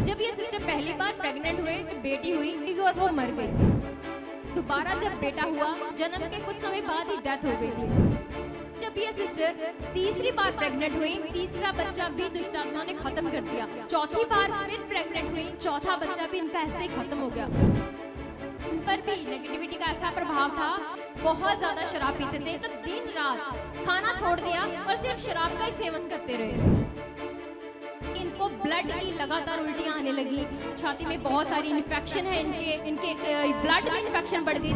जब ये सिस्टर पहली बार प्रेग्नेंट हुए तो बेटी हुई और वो मर गई। दोबारा जब बेटा हुआ, जन्म के कुछ समय बाद ही डेथ हो गई थी। जब ये सिस्टर तीसरी बार प्रेग्नेंट हुई, तीसरा बच्चा भी दुष्ट आत्मा ने खत्म कर दिया। चौथी बार फिर प्रेग्नेंट हुई, चौथा बच्चा भी इनका ऐसे ही खत्म हो गया। उन पर भी नेगेटिविटी का ऐसा प्रभाव था, बहुत ज्यादा शराब पीते थे, तो दिन रात खाना छोड़ दिया और सिर्फ शराब का ही सेवन करते रहे। इनको ब्लड की लगातार उल्टियां आने लगी, छाती में बहुत सारी इन्फेक्शन है, इनके ब्लड में इन्फेक्शन बढ़ गई।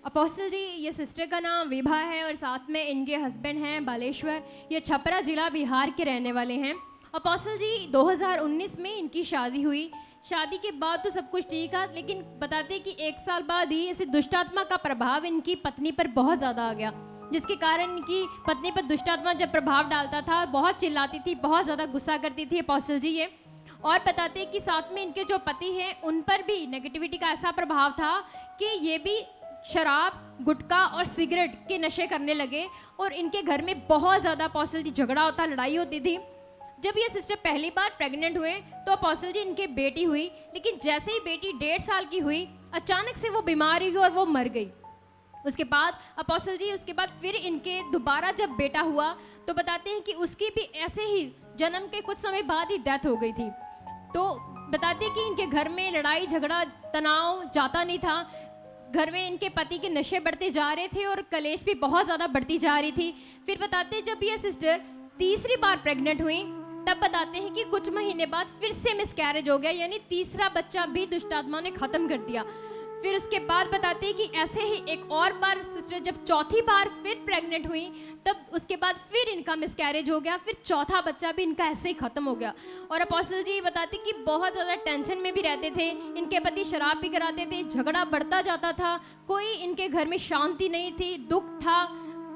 अपोस्टल जी, ये सिस्टर का नाम विभा है और साथ में इनके हस्बैंड हैं बालेश्वर। ये छपरा जिला बिहार के रहने वाले हैं। अपोस्टल जी 2019 में इनकी शादी हुई। शादी के बाद तो सब कुछ ठीक था, लेकिन बताते कि 1 साल बाद ही ऐसे दुष्टात्मा का प्रभाव इनकी पत्नी पर बहुत ज़्यादा आ गया, जिसके कारण इनकी पत्नी पर दुष्टात्मा जब प्रभाव डालता था, बहुत चिल्लाती थी, बहुत ज़्यादा गुस्सा करती थी अपोस्टल जी ये। और बताते कि साथ में इनके जो पति हैं उन पर भी नेगेटिविटी का ऐसा प्रभाव था कि ये भी शराब, गुटखा और सिगरेट के नशे करने लगे और इनके घर में बहुत ज़्यादा अपोस्टल जी झगड़ा होता, लड़ाई होती थी। जब ये सिस्टर पहली बार प्रेग्नेंट हुए तो अपोस्टल जी इनके बेटी हुई, लेकिन जैसे ही बेटी 1.5 साल की हुई, अचानक से वो बीमार हुई और वो मर गई। उसके बाद अपोस्टल जी उसके बाद फिर इनके दोबारा जब बेटा हुआ तो बताते हैं कि उसकी भी ऐसे ही जन्म के कुछ समय बाद ही डेथ हो गई थी। तो बताते हैं कि इनके घर में लड़ाई झगड़ा तनाव जाता नहीं था, घर में इनके पति के नशे बढ़ते जा रहे थे और कलेश भी बहुत ज़्यादा बढ़ती जा रही थी। फिर बताते हैं जब ये सिस्टर तीसरी बार प्रेग्नेंट हुई तब बताते हैं कि कुछ महीने बाद फिर से मिसकैरेज हो गया, यानी तीसरा बच्चा भी दुष्टात्मा ने ख़त्म कर दिया। फिर उसके बाद बताते हैं कि ऐसे ही एक और बार सिस्टर जब चौथी बार फिर प्रेग्नेंट हुई तब उसके बाद फिर इनका मिसकैरेज हो गया, फिर चौथा बच्चा भी इनका ऐसे ही ख़त्म हो गया। और अपोस्टल जी बताते कि बहुत ज़्यादा टेंशन में भी रहते थे, इनके पति शराब भी कराते थे, झगड़ा बढ़ता जाता था, कोई इनके घर में शांति नहीं थी, दुख था,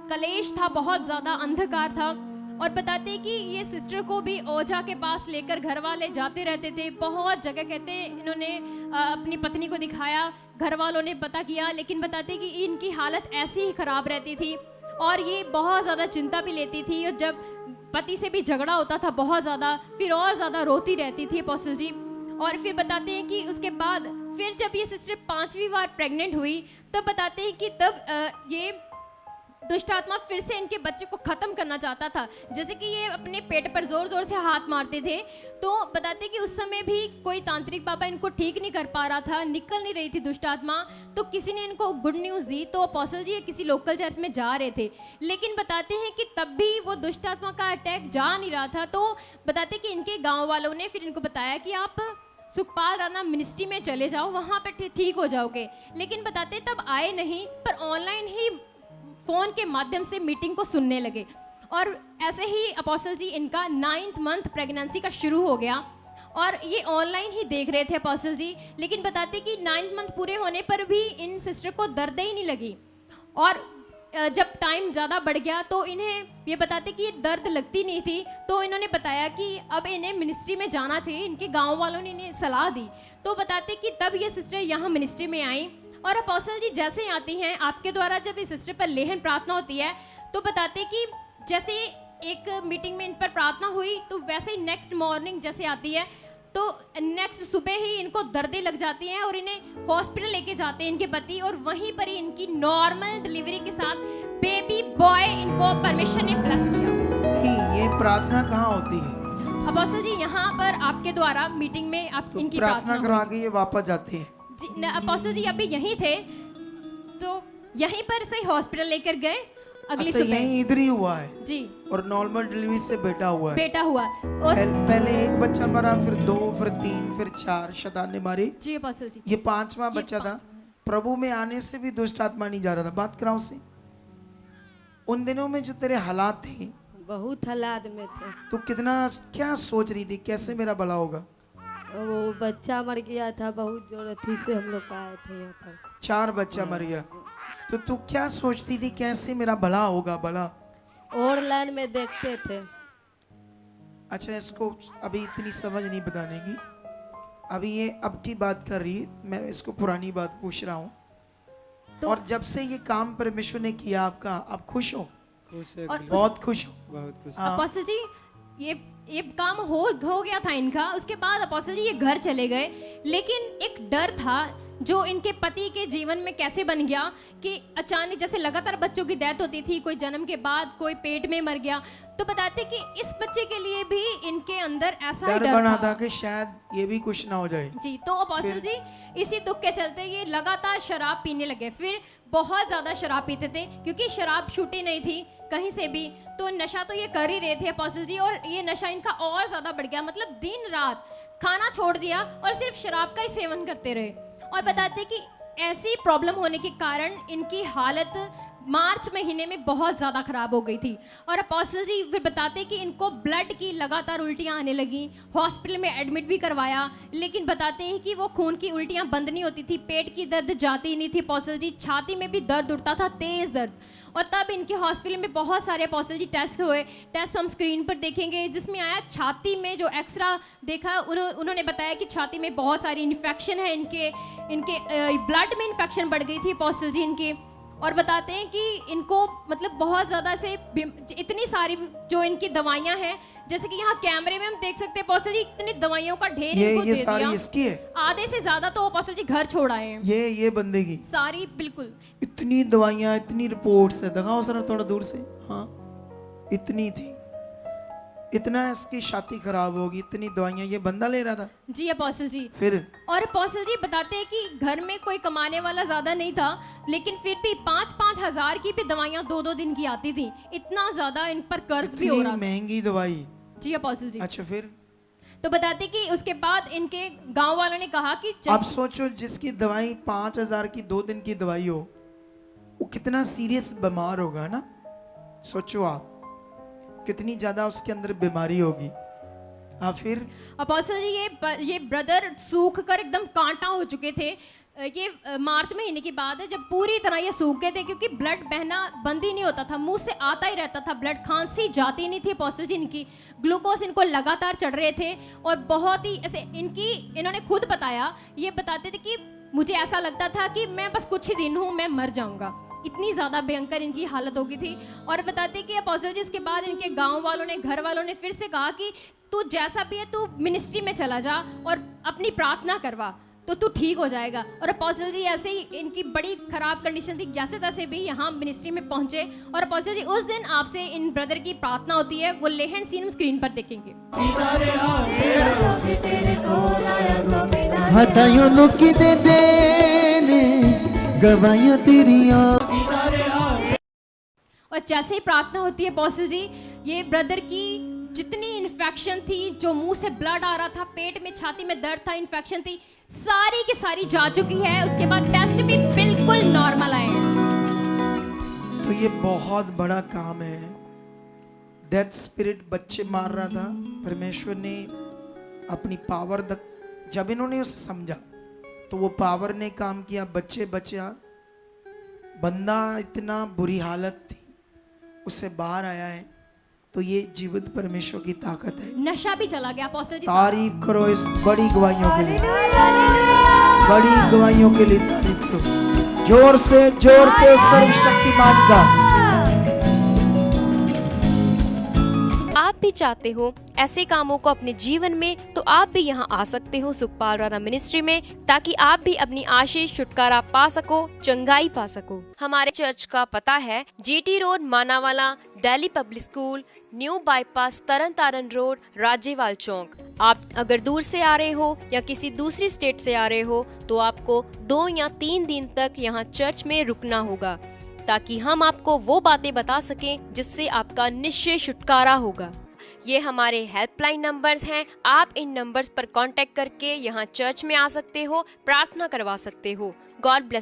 कलेश था, बहुत ज़्यादा अंधकार था। और बताते कि ये सिस्टर को भी ओझा के पास लेकर घर वाले जाते रहते थे, बहुत जगह कहते इन्होंने अपनी पत्नी को दिखाया, घर वालों ने पता किया, लेकिन बताते कि इनकी हालत ऐसी ही ख़राब रहती थी और ये बहुत ज़्यादा चिंता भी लेती थी और जब पति से भी झगड़ा होता था बहुत ज़्यादा, फिर और ज़्यादा रोती रहती थी अपोस्टल जी। और फिर बताते हैं कि उसके बाद फिर जब ये सिस्टर 5वीं बार प्रेग्नेंट हुई तो बताते हैं कि तब ये दुष्ट आत्मा फिर से इनके बच्चे को ख़त्म करना चाहता था। जैसे कि ये अपने पेट पर ज़ोर ज़ोर से हाथ मारते थे, तो बताते कि उस समय भी कोई तांत्रिक बाबा इनको ठीक नहीं कर पा रहा था, निकल नहीं रही थी दुष्ट आत्मा। तो किसी ने इनको गुड न्यूज़ दी, तो अपोस्टल जी किसी लोकल चर्च में जा रहे थे, लेकिन बताते हैं कि तब भी वो दुष्ट आत्मा का अटैक जा नहीं रहा था। तो बताते कि इनके गाँव वालों ने फिर इनको बताया कि आप सुखपाल राणा मिनिस्ट्री में चले जाओ, वहाँ पर ठीक हो जाओगे। लेकिन बताते तब आए नहीं, पर ऑनलाइन ही फ़ोन के माध्यम से मीटिंग को सुनने लगे। और ऐसे ही अपोस्टल जी इनका 9th मंथ प्रेगनेंसी का शुरू हो गया और ये ऑनलाइन ही देख रहे थे अपोस्टल जी। लेकिन बताते कि 9th मंथ पूरे होने पर भी इन सिस्टर को दर्द ही नहीं लगी और जब टाइम ज़्यादा बढ़ गया तो इन्हें ये बताते कि ये दर्द लगती नहीं थी। तो इन्होंने बताया कि अब इन्हें मिनिस्ट्री में जाना चाहिए, इनके गाँव वालों ने इन्हें सलाह दी। तो बताते कि तब ये सिस्टर यहाँ मिनिस्ट्री में आई और अपोस्टल जी जैसे ही आती हैं, आपके द्वारा जब इस सिस्टर पर लेहन प्रार्थना होती है तो बताते कि जैसे एक मीटिंग में इन पर प्रार्थना हुई तो वैसे ही नेक्स्ट मॉर्निंग जैसे आती है तो नेक्स्ट सुबह ही इनको दर्दें लग जाती हैं और इन्हें हॉस्पिटल लेके जाते हैं इनके पति, और वहीं पर ही इनकी नॉर्मल डिलीवरी के साथ बेबी बॉय इनको परमेश्वर ने ब्लेस किया। ये प्रार्थना कहाँ होती है? अपोस्टल जी यहाँ पर आपके द्वारा मीटिंग में आप तो इनकी प्रार्थना करा के ये वापस जाते हैं? अपोस्टल जी अभी यहीं थे तो यहीं पर से हॉस्पिटल लेकर गए अगली सुबह। यहीं इधर ही हुआ है जी, और नॉर्मल डिलीवरी से बेटा हुआ है। बेटा हुआ और पहले एक बच्चा मरा, फिर 2, फिर 3, फिर 4 शैतान ने मारी। जी अपोस्टल जी, ये 5वां बच्चा था। प्रभु में आने से भी दुष्ट आत्मा नहीं जा रहा था। बात कराओ से उन दिनों में जो तेरे हालात थे, बहुत हालात में थे। तो कितना क्या सोच रही थी कैसे मेरा भला होगा? वो बच्चा मर गया था, बहुत जोर से हम लोग आए थे यहाँ पर। 4 बच्चा मर गया, तो तू क्या सोचती थी कैसे मेरा भला होगा? भला और लाइन में देखते थे। अच्छा, इसको अभी इतनी समझ नहीं बताने की, अभी ये अब की बात कर रही है, मैं इसको पुरानी बात पूछ रहा हूँ। तो और जब से ये काम परमेश्वर ने किया आपका, आप खुश हो? खुश है, और बहुत खुश हो? बहुत खुश। हाँ। अपोस्टल जी ये काम हो गया था इनका। उसके बाद अपोस्टल जी ये घर चले गए, लेकिन एक डर था जो इनके पति के जीवन में कैसे बन गया कि अचानक जैसे लगातार बच्चों की डेथ होती थी, कोई जन्म के बाद, कोई पेट में मर गया, तो बताते कि इस बच्चे के लिए भी इनके अंदर ऐसा ही डर डर बना था था कि शायद ये भी कुछ ना हो जाए। जी। तो अपोस्टल जी इसी दुख के चलते ये लगातार शराब पीने लगे, फिर बहुत ज़्यादा शराब पीते थे क्योंकि शराब छूटी नहीं थी कहीं से भी, तो नशा तो ये कर ही रहे थे अपोस्टल जी, और ये नशा इनका और ज़्यादा बढ़ गया, मतलब दिन रात खाना छोड़ दिया और सिर्फ शराब का ही सेवन करते रहे। और बताते कि ऐसी प्रॉब्लम होने के कारण इनकी हालत मार्च महीने में बहुत ज़्यादा ख़राब हो गई थी। और अपोस्टल जी फिर बताते कि इनको ब्लड की लगातार उल्टियाँ आने लगी, हॉस्पिटल में एडमिट भी करवाया, लेकिन बताते हैं कि वो खून की उल्टियाँ बंद नहीं होती थी, पेट की दर्द जाती ही नहीं थी अपोस्टल जी, छाती में भी दर्द उठता था, तेज़ दर्द। और तब इनके हॉस्पिटल में बहुत सारे अपोस्टल जी टेस्ट हुए, टेस्ट हम स्क्रीन पर देखेंगे, जिसमें आया छाती में जो एक्सरा देखा, उन्होंने बताया कि छाती में बहुत सारी इन्फेक्शन है, इनके ब्लड में इन्फेक्शन बढ़ गई थी अपोस्टल जी इनके। और बताते हैं कि इनको मतलब बहुत ज़्यादा से इतनी सारी जो इनकी दवाइयाँ हैं, जैसे कि यहाँ कैमरे में हम देख सकते हैं अपोस्टल जी इतनी दवाइयों का ढेर इनको ये दे सारी दिया, इसकी है, आधे से ज़्यादा तो अपोस्टल जी घर छोड़ आए हैं, ये बंदे की सारी बिल्कुल। इतनी दवाइयाँ, इतनी रिपोर्ट्स है, दिखाओ सर थोड़ा दूर से। हाँ, इतनी थी, इतना इसकी छाती खराब होगी, इतनी दवाइयाँ ये बंदा ले रहा था। जी अपोस्टल जी। फिर और अपोस्टल जी बताते हैं कि घर में कोई कमाने वाला ज़्यादा नहीं था, लेकिन फिर भी 5-5 हज़ार की भी दवाइयाँ 2-2 दिन की आती थी, इतना ज़्यादा इन पर कर्ज भी हो इतनी रहा था। महंगी दवाई। जी अपोस्टल जी। अच्छा, फिर तो बताते कि उसके बाद इनके गांव वालों ने कहा कि आप सोचो, जिसकी दवाई 5,000 की 2 दिन की दवाई हो, वो कितना सीरियस बीमार होगा ना। सोचो आप कितनी ज्यादा उसके अंदर बीमारी होगी। हाँ, फिर अपोस्टल जी ये ब्रदर सूख कर एकदम कांटा हो चुके थे। ये मार्च महीने की बात है जब पूरी तरह ये सूख गए थे, क्योंकि ब्लड बहना बंद ही नहीं होता था, मुंह से आता ही रहता था ब्लड, खांसी जाती नहीं थी अपोस्टल जी इनकी, ग्लूकोज इनको लगातार चढ़ रहे थे। और बहुत ही ऐसे इन्होंने खुद बताया, ये बताते थे कि मुझे ऐसा लगता था कि मैं बस कुछ ही दिन हूँ, मैं मर जाऊँगा, इतनी ज़्यादा भयंकर इनकी हालत हो गई थी। और बताते कि अपोस्टल जी इसके बाद इनके गांव वालों ने, घर वालों ने फिर से कहा कि तू जैसा भी है तू मिनिस्ट्री में चला जा और अपनी प्रार्थना करवा तो तू ठीक हो जाएगा। और अपोस्टल जी ऐसे ही, इनकी बड़ी खराब कंडीशन थी, जैसे तैसे भी यहाँ मिनिस्ट्री में पहुंचे। और अपोस्टल जी उस दिन आपसे इन ब्रदर की प्रार्थना होती है, वो लेहन सीन हम स्क्रीन पर देखेंगे। हथायों लुकी दे देने गवाइयों तेरिया। और जैसे ही प्रार्थना होती है अपोस्टल जी, ये ब्रदर की जितनी इन्फेक्शन थी, जो मुंह से ब्लड आ रहा था, पेट में छाती में दर्द था, इन्फेक्शन थी, सारी की सारी जा चुकी है। उसके बाद टेस्ट भी बिल्कुल नॉर्मल आए हैं। तो ये बहुत बड़ा काम है। डेथ स्पिरिट बच्चे मार रहा था, परमेश्वर ने अपनी पावर जब इन्होंने उसे समझा तो वो पावर ने काम किया, बच्चे बचा, बंदा इतना बुरी हालत थी उससे बाहर आया है। तो ये जीवित परमेश्वर की ताकत है। नशा भी चला गया अपोस्टल जी। तारीफ करो इस बड़ी गवाहियों के लिए, बड़ी गवाहियों के लिए तारीफ करो जोर से सर्वशक्तिमान का। आप भी चाहते हो ऐसे कामों को अपने जीवन में, तो आप भी यहाँ आ सकते हो सुखपाल राणा मिनिस्ट्री में, ताकि आप भी अपनी आशीष छुटकारा पा सको, चंगाई पा सको। हमारे चर्च का पता है GT road Manawala, Delhi public school, new bypass, Taran Taran road, Rajewal Chowk. आप अगर दूर से आ रहे हो या किसी दूसरी स्टेट से आ रहे हो तो आपको 2 या 3 दिन तक यहाँ चर्च में रुकना होगा, ताकि हम आपको वो बातें बता सकें जिससे आपका निश्चय छुटकारा होगा। ये हमारे हेल्पलाइन नंबर्स हैं, आप इन नंबर्स पर कांटेक्ट करके यहाँ चर्च में आ सकते हो, प्रार्थना करवा सकते हो। God bless.